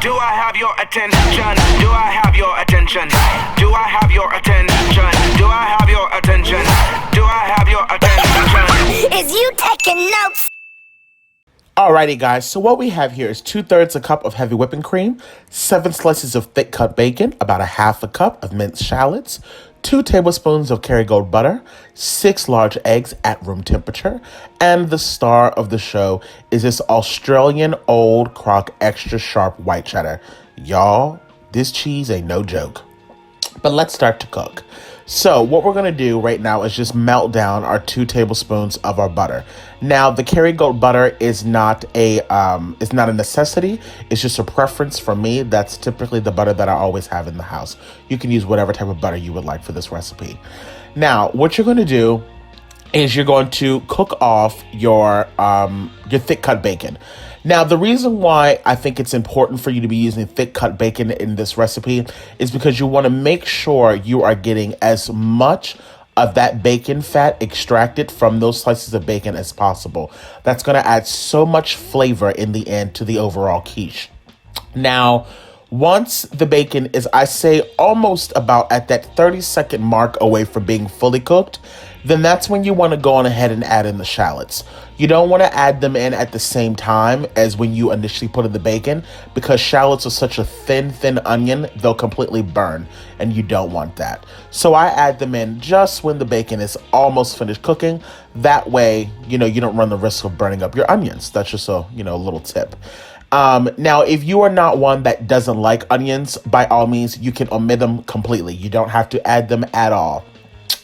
Do I have your attention? Do I have your attention? Do I have your attention? Do I have your attention? Do I have your attention? Is you taking notes? Alrighty guys, so what we have here is 2/3 a cup of heavy whipping cream, 7 slices of thick cut bacon, about a half a cup of minced shallots, 2 tablespoons of Kerrygold butter, 6 large eggs at room temperature, and the star of the show is this Australian old CROC extra sharp white cheddar. Y'all, this cheese ain't no joke. But let's start to cook. So what we're gonna do right now is just melt down our 2 tablespoons of our butter. Now the Kerrygold butter is not a necessity. It's just a preference for me. That's typically the butter that I always have in the house. You can use whatever type of butter you would like for this recipe. Now what you're gonna do is you're going to cook off your thick cut bacon. Now, the reason why I think it's important for you to be using thick cut bacon in this recipe is because you want to make sure you are getting as much of that bacon fat extracted from those slices of bacon as possible. That's going to add so much flavor in the end to the overall quiche. Now, once the bacon is, I say, almost about at that 30-second mark away from being fully cooked, then that's when you want to go on ahead and add in the shallots. You don't want to add them in at the same time as when you initially put in the bacon, because shallots are such a thin onion, they'll completely burn, and you don't want that. So I add them in just when the bacon is almost finished cooking. That way, you don't run the risk of burning up your onions. That's just a little tip. Now, if you are not one that doesn't like onions, by all means, you can omit them completely. You don't have to add them at all.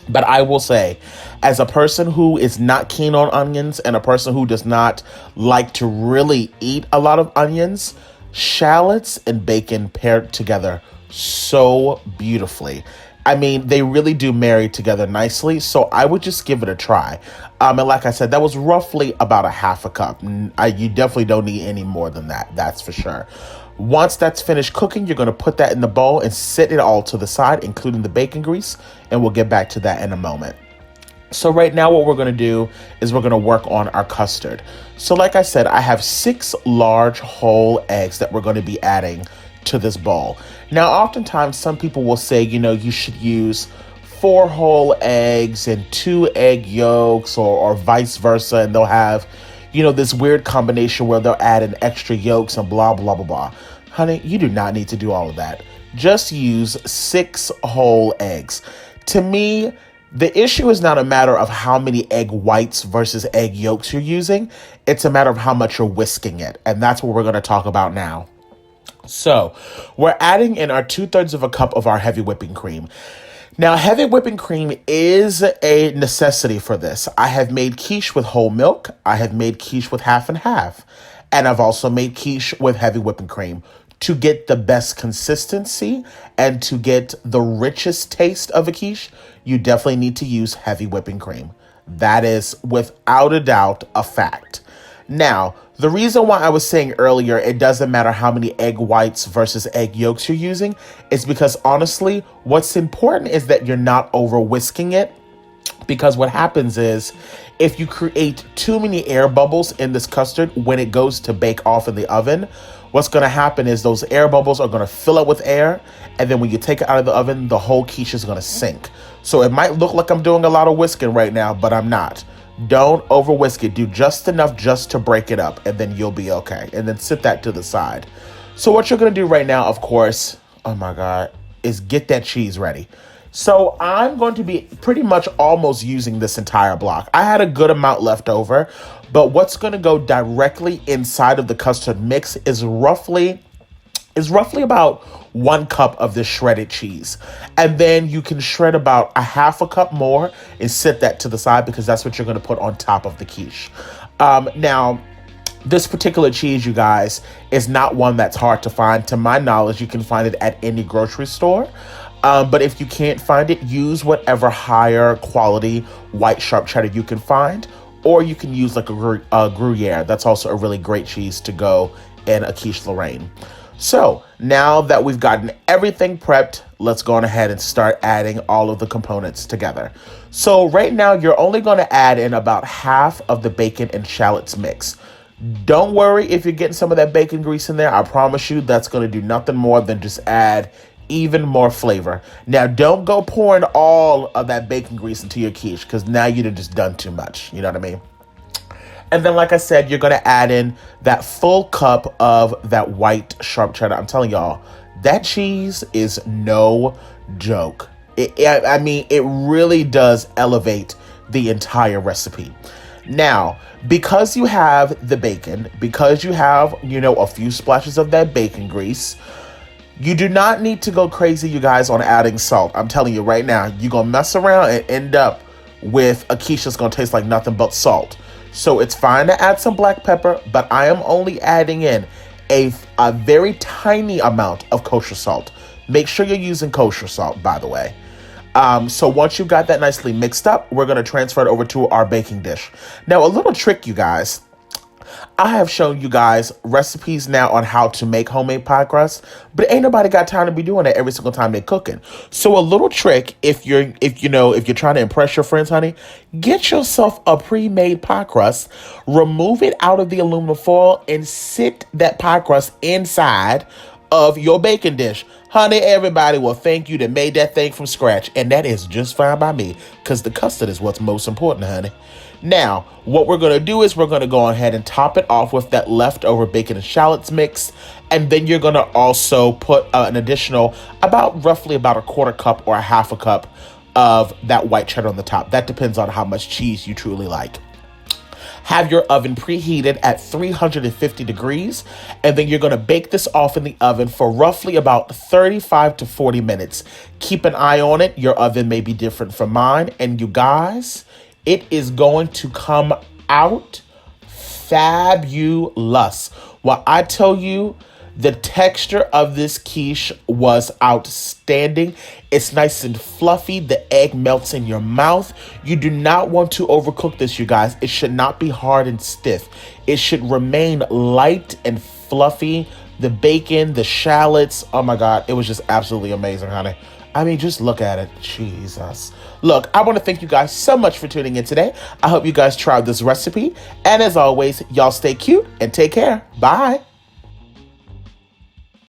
But I will say, as a person who is not keen on onions and a person who does not like to really eat a lot of onions, shallots and bacon paired together so beautifully. I mean, they really do marry together nicely, so I would just give it a try. And like I said, that was roughly about a half a cup. You definitely don't need any more than that, that's for sure. Once that's finished cooking, you're going to put that in the bowl and set it all to the side, including the bacon grease, and we'll get back to that in a moment. So right now what we're going to do is we're going to work on our custard. So like I said, I have 6 large whole eggs that we're going to be adding to this bowl. Now, oftentimes some people will say, you should use 4 whole eggs and 2 egg yolks or vice versa, and they'll have this weird combination where they'll add in extra yolks and blah, blah, blah, blah. Honey, you do not need to do all of that. Just use 6 whole eggs. To me, the issue is not a matter of how many egg whites versus egg yolks you're using. It's a matter of how much you're whisking it. And that's what we're going to talk about now. So we're adding in our 2/3 of a cup of our heavy whipping cream. Now, heavy whipping cream is a necessity for this. I have made quiche with whole milk. I have made quiche with half and half. And I've also made quiche with heavy whipping cream. To get the best consistency and to get the richest taste of a quiche, you definitely need to use heavy whipping cream. That is without a doubt a fact. Now, the reason why I was saying earlier it doesn't matter how many egg whites versus egg yolks you're using is because honestly, what's important is that you're not over whisking it, because what happens is if you create too many air bubbles in this custard when it goes to bake off in the oven, what's going to happen is those air bubbles are going to fill up with air, and then when you take it out of the oven, the whole quiche is going to sink. So it might look like I'm doing a lot of whisking right now, but I'm not. Don't over whisk it. Do just enough just to break it up, and then you'll be okay. And then sit that to the side. So what you're going to do right now, of course, oh my God, is get that cheese ready. So I'm going to be pretty much almost using this entire block. I had a good amount left over, but what's going to go directly inside of the custard mix is roughly about 1 cup of this shredded cheese. And then you can shred about a half a cup more and set that to the side, because that's what you're going to put on top of the quiche. Now, this particular cheese, you guys, is not one that's hard to find. To my knowledge, you can find it at any grocery store. But if you can't find it, use whatever higher quality white sharp cheddar you can find, or you can use like a Gruyere. That's also a really great cheese to go in a Quiche Lorraine. So now that we've gotten everything prepped, let's go on ahead and start adding all of the components together. So right now you're only going to add in about half of the bacon and shallots mix. Don't worry if you're getting some of that bacon grease in there. I promise you that's going to do nothing more than just add even more flavor. Now, don't go pouring all of that bacon grease into your quiche, because now you'd have just done too much. You know what I mean? And then, like I said, you're going to add in that full cup of that white sharp cheddar. I'm telling y'all, that cheese is no joke. I mean, it really does elevate the entire recipe. Now, because you have the bacon, because you have, a few splashes of that bacon grease, you do not need to go crazy, you guys, on adding salt. I'm telling you right now, you're going to mess around and end up with a quiche that's going to taste like nothing but salt. So it's fine to add some black pepper, but I am only adding in a very tiny amount of kosher salt. Make sure you're using kosher salt, by the way. So once you've got that nicely mixed up, we're going to transfer it over to our baking dish. Now, a little trick, you guys. I have shown you guys recipes now on how to make homemade pie crust, but ain't nobody got time to be doing that every single time they're cooking. So a little trick, if you're trying to impress your friends, honey, get yourself a pre-made pie crust, remove it out of the aluminum foil, and sit that pie crust inside of your baking dish. Honey, everybody will thank you that made that thing from scratch, and that is just fine by me, because the custard is what's most important, honey. Now, what we're going to do is we're going to go ahead and top it off with that leftover bacon and shallots mix, and then you're going to also put an additional roughly about a quarter cup or a half a cup of that white cheddar on the top. That depends on how much cheese you truly like. Have your oven preheated at 350 degrees, and then you're going to bake this off in the oven for roughly about 35 to 40 minutes. Keep an eye on it. Your oven may be different from mine, and you guys, it is going to come out fabulous. Well, I tell you, the texture of this quiche was outstanding. It's nice and fluffy. The egg melts in your mouth. You do not want to overcook this, you guys. It should not be hard and stiff. It should remain light and fluffy. The bacon, the shallots, oh my God, it was just absolutely amazing, honey. I mean, just look at it. Jesus. Look, I want to thank you guys so much for tuning in today. I hope you guys tried this recipe. And as always, y'all stay cute and take care. Bye.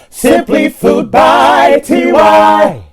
Simply Food by TY.